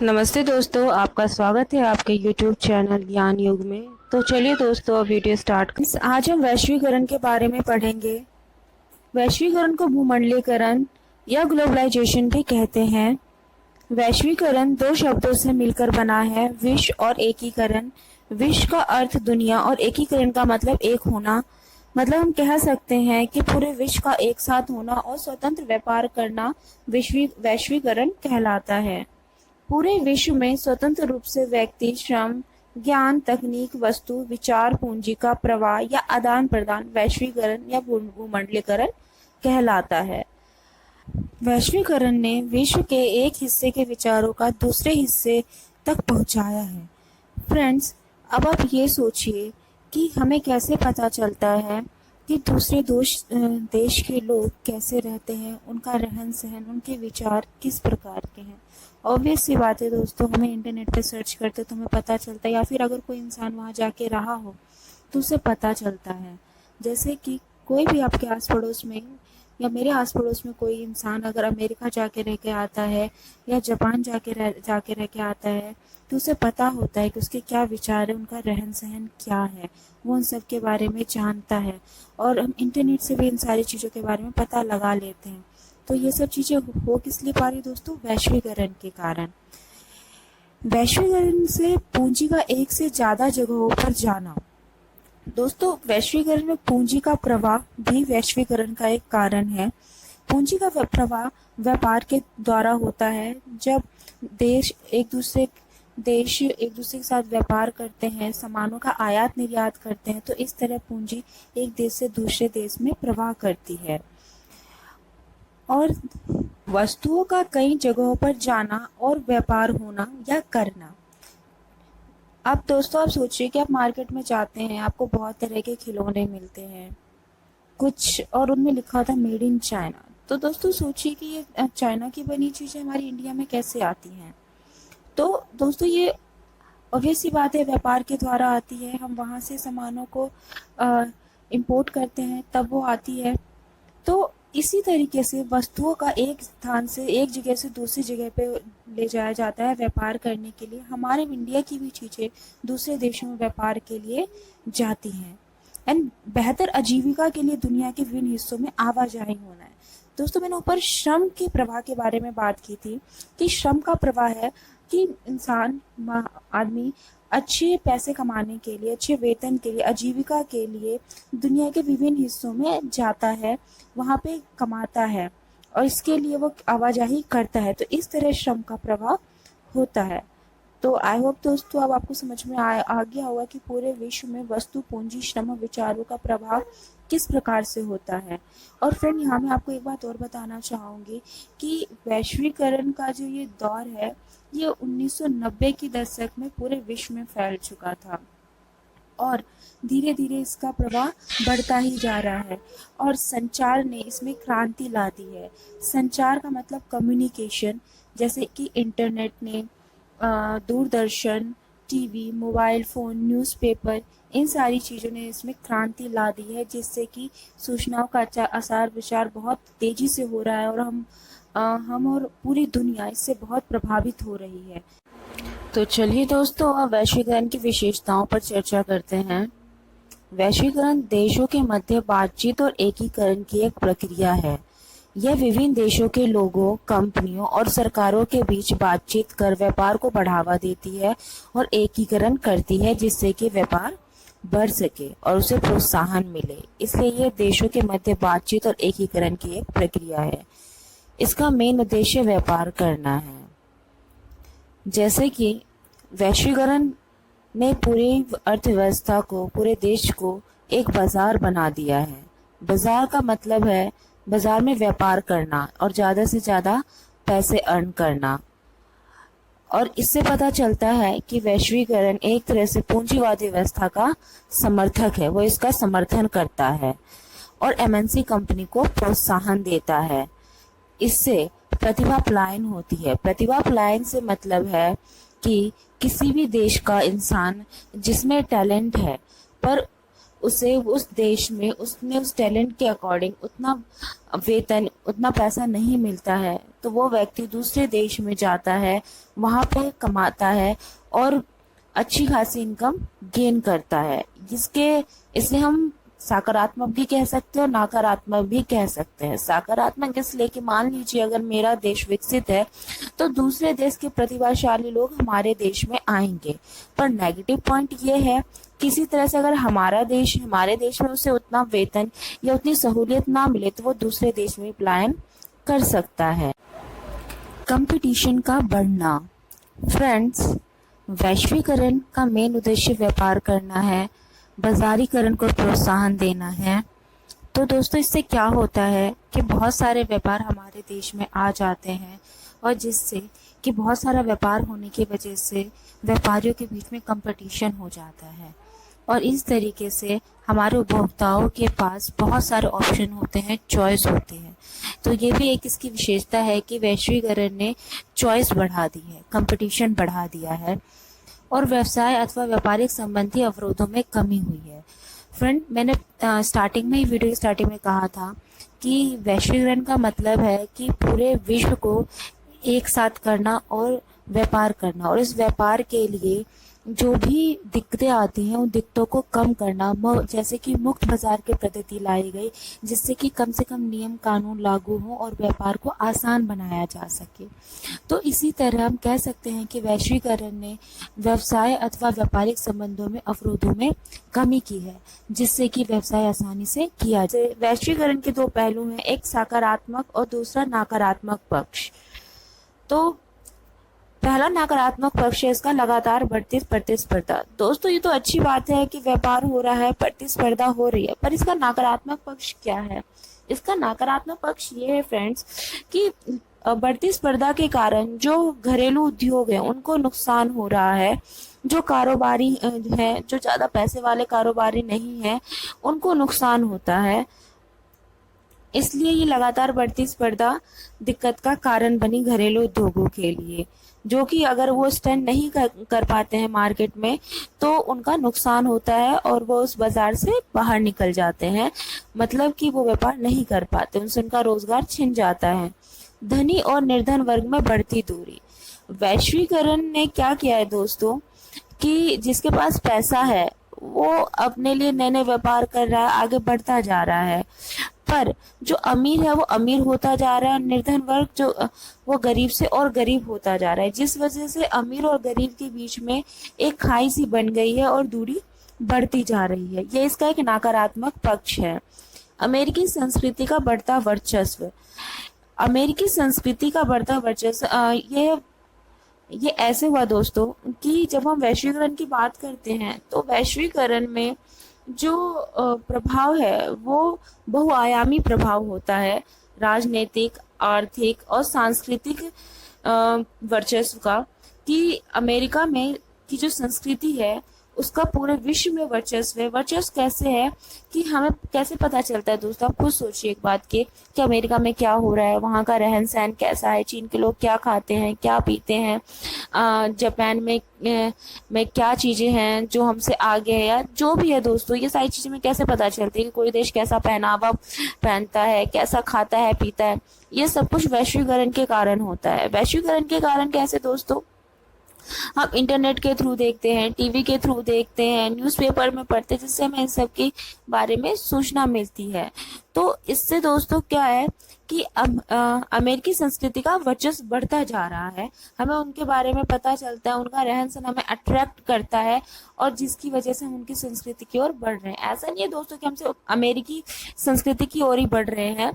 नमस्ते दोस्तों, आपका स्वागत है आपके YouTube चैनल ज्ञान युग में। तो चलिए दोस्तों, अब वीडियो स्टार्ट करें। आज हम वैश्वीकरण के बारे में पढ़ेंगे। वैश्वीकरण को भूमंडलीकरण या ग्लोबलाइजेशन भी कहते हैं। वैश्वीकरण दो शब्दों से मिलकर बना है, विश्व और एकीकरण। विश्व का अर्थ दुनिया और एकीकरण का मतलब एक होना। मतलब हम कह सकते हैं कि पूरे विश्व का एक साथ होना और स्वतंत्र व्यापार करना वैश्वीकरण कहलाता है। पूरे विश्व में स्वतंत्र रूप से व्यक्ति, श्रम, ज्ञान, तकनीक, वस्तु, विचार, पूंजी का प्रवाह या आदान प्रदान वैश्वीकरण या भूमंडलीकरण कहलाता है। वैश्वीकरण ने विश्व के एक हिस्से के विचारों का दूसरे हिस्से तक पहुंचाया है। फ्रेंड्स, अब आप ये सोचिए कि हमें कैसे पता चलता है कि दूसरे देश के लोग कैसे रहते हैं, उनका रहन सहन, उनके विचार किस प्रकार के हैं। ऑब्वियस सी बात है दोस्तों, हमें इंटरनेट पे सर्च करते तो हमें पता चलता है, या फिर अगर कोई इंसान वहाँ जाके रहा हो तो उसे पता चलता है। जैसे कि कोई भी आपके आस पड़ोस में या मेरे आस पड़ोस में कोई इंसान अगर अमेरिका जाके रह के आता है या जापान जाके रह के आता है तो उसे पता होता है कि उसके क्या विचार है, उनका रहन सहन क्या है, वो उन सब के बारे में जानता है। और हम इंटरनेट से भी इन सारी चीज़ों के बारे में पता लगा लेते हैं। तो ये सब चीज़ें हो किस लिए पा रही दोस्तों? वैश्वीकरण के कारण। वैश्वीकरण से पूंजी का एक से ज़्यादा जगहों पर जाना। दोस्तों, वैश्वीकरण में पूंजी का प्रवाह भी वैश्वीकरण का एक कारण है। पूंजी का प्रवाह व्यापार के द्वारा होता है। जब देश एक दूसरे के साथ व्यापार करते हैं, सामानों का आयात निर्यात करते हैं, तो इस तरह पूंजी एक देश से दूसरे देश में प्रवाह करती है। और वस्तुओं का कई जगहों पर जाना और व्यापार होना या करना। अब दोस्तों, आप सोचिए कि आप मार्केट में जाते हैं, आपको बहुत तरह के खिलौने मिलते हैं कुछ, और उनमें लिखा होता है मेड इन चाइना। तो दोस्तों सोचिए कि ये चाइना की बनी चीज़ें हमारी इंडिया में कैसे आती हैं। तो दोस्तों, ये ऑब्वियस सी बात है, व्यापार के द्वारा आती है। हम वहाँ से सामानों को इंपोर्ट करते हैं, तब वो आती है। तो इसी तरीके से वस्तुओं का एक स्थान से, एक जगह से दूसरी जगह पे ले जाया जाता है व्यापार करने के लिए। हमारे इंडिया की भी चीज़ें दूसरे देशों में व्यापार के लिए जाती हैं। एंड बेहतर आजीविका के लिए दुनिया के विभिन्न हिस्सों में आवाजाही होना है। दोस्तों, मैंने ऊपर श्रम के प्रवाह के बारे में बात की थी कि श्रम का प्रवाह है कि इंसान, आदमी अच्छे पैसे कमाने के लिए, अच्छे वेतन के लिए, आजीविका के लिए दुनिया के विभिन्न हिस्सों में जाता है, वहाँ पे कमाता है और इसके लिए वो आवाजाही करता है। तो इस तरह श्रम का प्रवाह होता है। तो आई होप दोस्तों अब आपको समझ में आ गया होगा कि पूरे विश्व में वस्तु, पूंजी, श्रम और विचारों का प्रभाव किस प्रकार से होता है। और फ्रेंड, यहाँ मैं आपको एक बात और बताना चाहूँगी कि वैश्वीकरण का जो ये दौर है, ये 1990 की दशक में पूरे विश्व में फैल चुका था और धीरे धीरे इसका प्रभाव बढ़ता ही जा रहा है। और संचार ने इसमें क्रांति ला दी है। संचार का मतलब कम्युनिकेशन, जैसे कि इंटरनेट ने, Doordarshan, TV, mobile phone, newspaper, इन सारी चीज़ों ने इसमें क्रांति ला दी है, जिससे कि सूचनाओं का आसार विचार बहुत तेज़ी से हो रहा है और हम और पूरी दुनिया इससे बहुत प्रभावित हो रही है। तो चलिए दोस्तों, अब वैश्वीकरण की विशेषताओं पर चर्चा करते हैं। वैश्वीकरण देशों के मध्य बातचीत और एकीकरण की एक प्रक्रिया है। यह विभिन्न देशों के लोगों, कंपनियों और सरकारों के बीच बातचीत कर व्यापार को बढ़ावा देती है और एकीकरण करती है, जिससे कि व्यापार बढ़ सके और उसे प्रोत्साहन मिले। इसलिए यह देशों के मध्य बातचीत और एकीकरण की एक प्रक्रिया है। इसका मेन उद्देश्य व्यापार करना है। जैसे कि वैश्वीकरण ने पूरी अर्थव्यवस्था को, पूरे देश को एक बाजार बना दिया है। बाजार का मतलब है बाजार में व्यापार करना और ज़्यादा से ज़्यादा पैसे अर्न करना। और इससे पता चलता है कि वैश्वीकरण एक तरह से पूंजीवादी व्यवस्था का समर्थक है, वो इसका समर्थन करता है और एमएनसी कंपनी को प्रोत्साहन देता है। इससे प्रतिभा पलायन होती है। प्रतिभा पलायन से मतलब है कि किसी भी देश का इंसान जिसमें टैलेंट है, पर उसे उस देश में उसने उस टैलेंट के अकॉर्डिंग उतना वेतन, उतना पैसा नहीं मिलता है, तो वो व्यक्ति दूसरे देश में जाता है, वहाँ पे कमाता है और अच्छी खासी इनकम गेन करता है। जिसके इसे हम सकारात्मक भी कह सकते हैं और नकारात्मक भी कह सकते हैं। सकारात्मक इसलिए कि मान लीजिए अगर मेरा देश विकसित है तो दूसरे देश के प्रतिभाशाली लोग हमारे देश में आएंगे। पर नेगेटिव पॉइंट ये है, किसी तरह से अगर हमारे देश में उसे उतना वेतन या उतनी सहूलियत ना मिले तो वो दूसरे देश में पलायन कर सकता है। कंपटीशन का बढ़ना। फ्रेंड्स, वैश्वीकरण का मेन उद्देश्य व्यापार करना है, बाजारीकरण को प्रोत्साहन देना है। तो दोस्तों, इससे क्या होता है कि बहुत सारे व्यापार हमारे देश में आ जाते हैं और जिससे कि बहुत सारा व्यापार होने की वजह से व्यापारियों के बीच में कंपटीशन हो जाता है और इस तरीके से हमारे उपभोक्ताओं के पास बहुत सारे ऑप्शन होते हैं, चॉइस होते हैं। तो ये भी एक इसकी विशेषता है कि वैश्वीकरण ने चॉइस बढ़ा दी है, कंपटीशन बढ़ा दिया है और व्यवसाय अथवा व्यापारिक संबंधी अवरोधों में कमी हुई है। फ्रेंड, मैंने स्टार्टिंग में ही वीडियो स्टार्टिंग में कहा था कि वैश्वीकरण का मतलब है कि पूरे विश्व को एक साथ करना और व्यापार करना, और इस व्यापार के लिए जो भी दिक्कतें आती हैं उन दिक्कतों को कम करना, जैसे कि मुक्त बाजार की पद्धति लाई गई जिससे कि कम से कम नियम कानून लागू हो और व्यापार को आसान बनाया जा सके। तो इसी तरह हम कह सकते हैं कि वैश्वीकरण ने व्यवसाय अथवा व्यापारिक संबंधों में अवरोधों में कमी की है, जिससे कि व्यवसाय आसानी से किया जाए। वैश्वीकरण के दो पहलू हैं, एक सकारात्मक और दूसरा नकारात्मक पक्ष। तो पहला नकारात्मक पक्ष है इसका लगातार बढ़ती प्रतिस्पर्धा। दोस्तों, ये तो अच्छी बात है कि व्यापार हो रहा है, प्रतिस्पर्धा हो रही है, पर इसका नकारात्मक पक्ष क्या है? इसका नकारात्मक पक्ष ये है फ्रेंड्स कि बढ़ती स्पर्धा के कारण जो घरेलू उद्योग है उनको नुकसान हो रहा है। जो कारोबारी है, जो ज्यादा पैसे वाले कारोबारी नहीं है, उनको नुकसान होता है। इसलिए ये लगातार बढ़ती स्पर्धा दिक्कत का कारण बनी घरेलू उद्योगों के लिए, जो कि अगर वो स्टैंड नहीं कर पाते हैं मार्केट में तो उनका नुकसान होता है और वो उस बाजार से बाहर निकल जाते हैं, मतलब कि वो व्यापार नहीं कर पाते, उनसे उनका रोजगार छिन जाता है। धनी और निर्धन वर्ग में बढ़ती दूरी। वैश्वीकरण ने क्या किया है दोस्तों कि जिसके पास पैसा है वो अपने लिए नए नए व्यापार कर रहा है, आगे बढ़ता जा रहा है, पर जो अमीर है वो अमीर होता जा रहा है, निर्धन वर्ग जो वो गरीब से और गरीब होता जा रहा है, जिस वजह से अमीर और गरीब के बीच में एक खाई सी बन गई है और दूरी बढ़ती जा रही है। ये इसका एक नकारात्मक पक्ष है। अमेरिकी संस्कृति का बढ़ता वर्चस्व। अमेरिकी संस्कृति का बढ़ता वर्चस्व ये ऐसे हुआ दोस्तों कि जब हम वैश्वीकरण की बात करते हैं तो वैश्वीकरण में जो प्रभाव है वो बहुआयामी प्रभाव होता है, राजनीतिक, आर्थिक और सांस्कृतिक वर्चस्व का, कि अमेरिका में की जो संस्कृति है उसका पूरे विश्व में वर्चस्व है। वर्चस्व कैसे है कि हमें कैसे पता चलता है दोस्तों, आप खुद सोचिए एक बात के कि अमेरिका में क्या हो रहा है, वहाँ का रहन सहन कैसा है, चीन के लोग क्या खाते हैं, क्या पीते हैं, जापान में क्या चीजें हैं जो हमसे आगे है, या जो भी है दोस्तों, ये सारी चीजें में कैसे पता चलती है कि कोई देश कैसा पहनावा पहनता है, कैसा खाता है पीता है। ये सब कुछ वैश्वीकरण के कारण होता है। वैश्वीकरण के कारण कैसे दोस्तों, हम इंटरनेट के थ्रू देखते हैं, टीवी के थ्रू देखते हैं, न्यूज़पेपर में पढ़ते हैं, जिससे हमें इन सब के बारे में सूचना मिलती है। तो इससे दोस्तों क्या है कि अमेरिकी संस्कृति का वर्चस्व बढ़ता जा रहा है, हमें उनके बारे में पता चलता है, उनका रहन सहन हमें अट्रैक्ट करता है और जिसकी वजह से हम उनकी संस्कृति की ओर बढ़ रहे हैं। ऐसा नहीं है दोस्तों कि हमसे अमेरिकी संस्कृति की ओर ही बढ़ रहे हैं,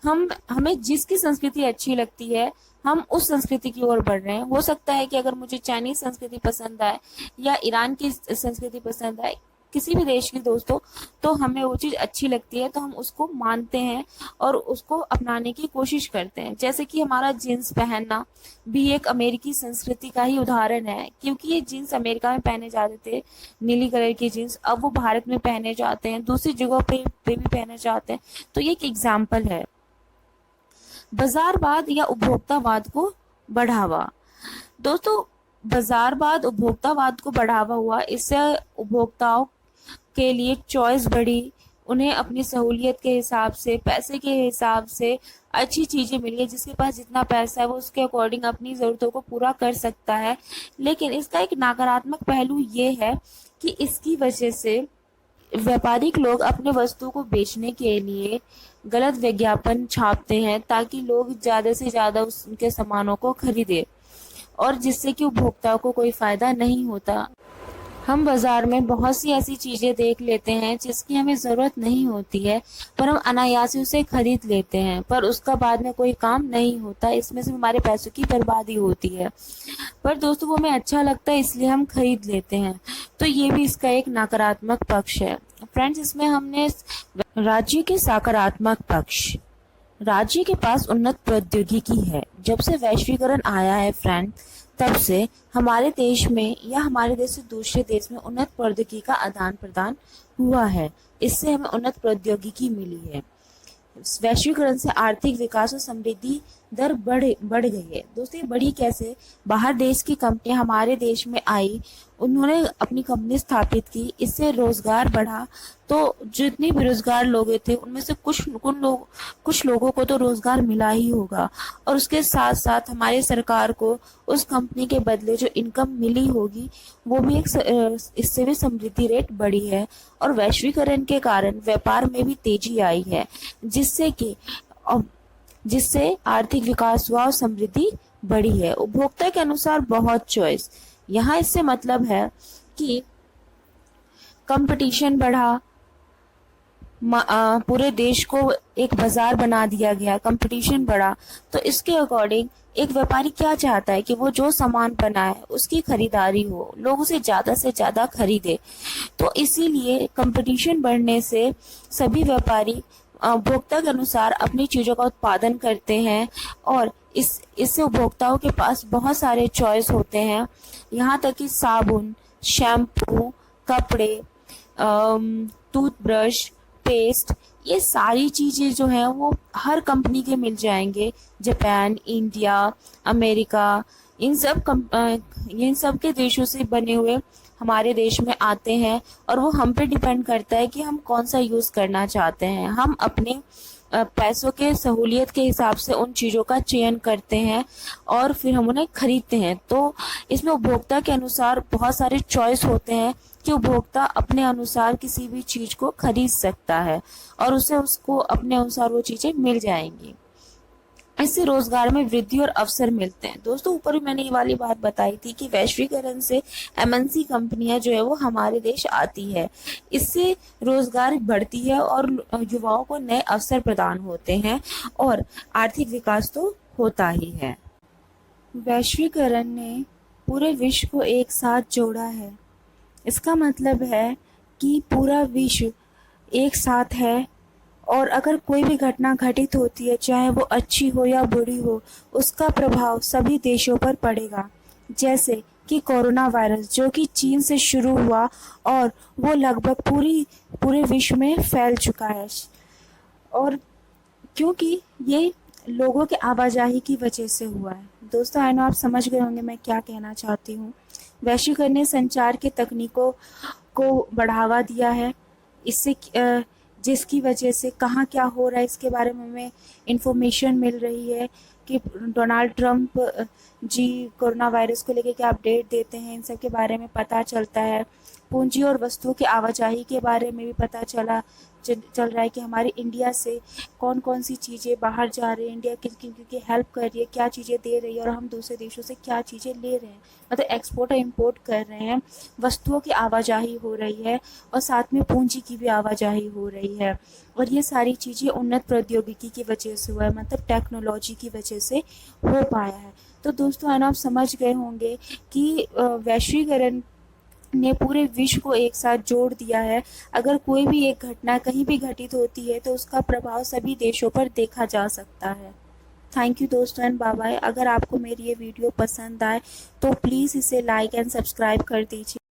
हमें जिसकी संस्कृति अच्छी लगती है हम उस संस्कृति की ओर बढ़ रहे हैं। हो सकता है कि अगर मुझे चाइनीज संस्कृति पसंद आए या ईरान की संस्कृति पसंद आए, किसी भी देश की दोस्तों, तो हमें वो चीज अच्छी लगती है तो हम उसको मानते हैं और उसको अपनाने की कोशिश करते हैं। जैसे कि हमारा जीन्स पहनना भी एक अमेरिकी संस्कृति का ही उदाहरण है, क्योंकि ये जीन्स अमेरिका में पहने जाते थे, नीली कलर की जीन्स, अब वो भारत में पहने जाते हैं, दूसरी जगहों पे भी पहने जाते हैं। तो ये एक एग्जाम्पल है। बाजारवाद या उपभोक्तावाद को बढ़ावा। दोस्तों, बाजारवाद उपभोक्तावाद को बढ़ावा हुआ, इससे उपभोक्ताओं के लिए चॉइस बढ़ी, उन्हें अपनी सहूलियत के हिसाब से, पैसे के हिसाब से अच्छी चीज़ें मिली है। जिसके पास जितना पैसा है वो उसके अकॉर्डिंग अपनी ज़रूरतों को पूरा कर सकता है। लेकिन इसका एक नकारात्मक पहलू ये है कि इसकी वजह से व्यापारिक लोग अपने वस्तु को बेचने के लिए गलत विज्ञापन छापते हैं ताकि लोग ज़्यादा से ज़्यादा उनके सामानों को खरीदें, और जिससे कि उपभोक्ताओं को कोई फ़ायदा नहीं होता। हम बाज़ार में बहुत सी ऐसी चीज़ें देख लेते हैं जिसकी हमें ज़रूरत नहीं होती है, पर हम अनायास ही उसे खरीद लेते हैं, पर उसका बाद में कोई काम नहीं होता। इसमें से हमारे पैसों की बर्बादी होती है। पर दोस्तों, वो हमें अच्छा लगता है इसलिए हम खरीद लेते हैं। तो ये भी इसका एक नकारात्मक पक्ष है। फ्रेंड्स, इसमें हमने राज्य के सकारात्मक पक्ष। राज्य के पास उन्नत प्रौद्योगिकी है। जब से वैश्वीकरण आया है फ्रेंड, तब से हमारे देश में या हमारे देश से दूसरे देश में उन्नत प्रौद्योगिकी का आदान प्रदान हुआ है। इससे हमें उन्नत प्रौद्योगिकी मिली है। वैश्वीकरण से आर्थिक विकास और समृद्धि दर बढ़ गई है। दोस्तों, ये बढ़ी कैसे? बाहर देश की कंपनियां हमारे देश में आई, उन्होंने अपनी कंपनी स्थापित की, इससे रोजगार बढ़ा। तो जितने बेरोजगार लोग थे उनमें से कुछ लोगों को तो रोजगार मिला ही होगा, और उसके साथ साथ हमारी सरकार को उस कंपनी के बदले जो इनकम मिली होगी वो भी इससे भी समृद्धि रेट बढ़ी है। और वैश्वीकरण के कारण व्यापार में भी तेजी आई है, जिससे आर्थिक विकास हुआ और समृद्धि बढ़ी है। उपभोक्ता के अनुसार बहुत चॉइस। यहाँ इससे मतलब है कि कंपटीशन बढ़ा, पूरे देश को एक बाजार बना दिया गया, कंपटीशन बढ़ा। तो इसके अकॉर्डिंग एक व्यापारी क्या चाहता है कि वो जो सामान बनाए उसकी खरीदारी हो, लोग उसे ज़्यादा से ज़्यादा खरीदे। तो इसीलिए कंपटीशन बढ़ने से सभी व्यापारी उपभोक्ता के अनुसार अपनी चीज़ों का उत्पादन करते हैं, और इससे उपभोक्ताओं के पास बहुत सारे चॉइस होते हैं। यहाँ तक कि साबुन, शैम्पू, कपड़े, टूथब्रश, पेस्ट, ये सारी चीज़ें जो हैं वो हर कंपनी के मिल जाएंगे। जापान, इंडिया, अमेरिका, इन सब के देशों से बने हुए हमारे देश में आते हैं, और वो हम पे डिपेंड करता है कि हम कौन सा यूज़ करना चाहते हैं। हम अपने पैसों के सहूलियत के हिसाब से उन चीज़ों का चयन करते हैं और फिर हम उन्हें खरीदते हैं। तो इसमें उपभोक्ता के अनुसार बहुत सारे चॉइस होते हैं कि उपभोक्ता अपने अनुसार किसी भी चीज़ को खरीद सकता है और उसको अपने अनुसार वो चीज़ें मिल जाएंगी। इससे रोजगार में वृद्धि और अवसर मिलते हैं। दोस्तों, ऊपर भी मैंने ये वाली बात बताई थी कि वैश्वीकरण से एमएनसी कंपनियां जो है वो हमारे देश आती है। इससे रोजगार बढ़ती है और युवाओं को नए अवसर प्रदान होते हैं और आर्थिक विकास तो होता ही है। वैश्वीकरण ने पूरे विश्व को एक साथ जोड़ा है। इसका मतलब है कि पूरा विश्व एक साथ है, और अगर कोई भी घटना घटित होती है, चाहे वो अच्छी हो या बुरी हो, उसका प्रभाव सभी देशों पर पड़ेगा। जैसे कि कोरोना वायरस, जो कि चीन से शुरू हुआ और वो लगभग पूरे विश्व में फैल चुका है, और क्योंकि ये लोगों के आवाजाही की वजह से हुआ है। दोस्तों, आई नो आप समझ गए होंगे मैं क्या कहना चाहती हूँ। वैश्वीकरण ने संचार के तकनीकों को बढ़ावा दिया है, इससे जिसकी वजह से कहाँ क्या हो रहा है इसके बारे में हमें इंफॉर्मेशन मिल रही है कि डोनाल्ड ट्रंप जी कोरोना वायरस को लेकर क्या अपडेट देते हैं, इन सब के बारे में पता चलता है। पूंजी और वस्तुओं की आवाजाही के बारे में भी पता चल रहा है कि हमारे इंडिया से कौन कौन सी चीज़ें बाहर जा रही है, इंडिया किन की हेल्प कर रही है, क्या चीज़ें दे रही है, और हम दूसरे देशों से क्या चीज़ें ले रहे हैं, मतलब एक्सपोर्ट और इम्पोर्ट कर रहे हैं। वस्तुओं की आवाजाही हो रही है और साथ में पूंजी की भी आवाजाही हो रही है, और ये सारी चीज़ें उन्नत प्रौद्योगिकी की वजह से हुआ है, मतलब टेक्नोलॉजी की वजह से हो पाया है। तो दोस्तों, आप समझ गए होंगे कि वैश्वीकरण ने पूरे विश्व को एक साथ जोड़ दिया है। अगर कोई भी एक घटना कहीं भी घटित होती है तो उसका प्रभाव सभी देशों पर देखा जा सकता है। थैंक यू दोस्तों एंड बाय बाय। अगर आपको मेरी ये वीडियो पसंद आए तो प्लीज़ इसे लाइक एंड सब्सक्राइब कर दीजिए।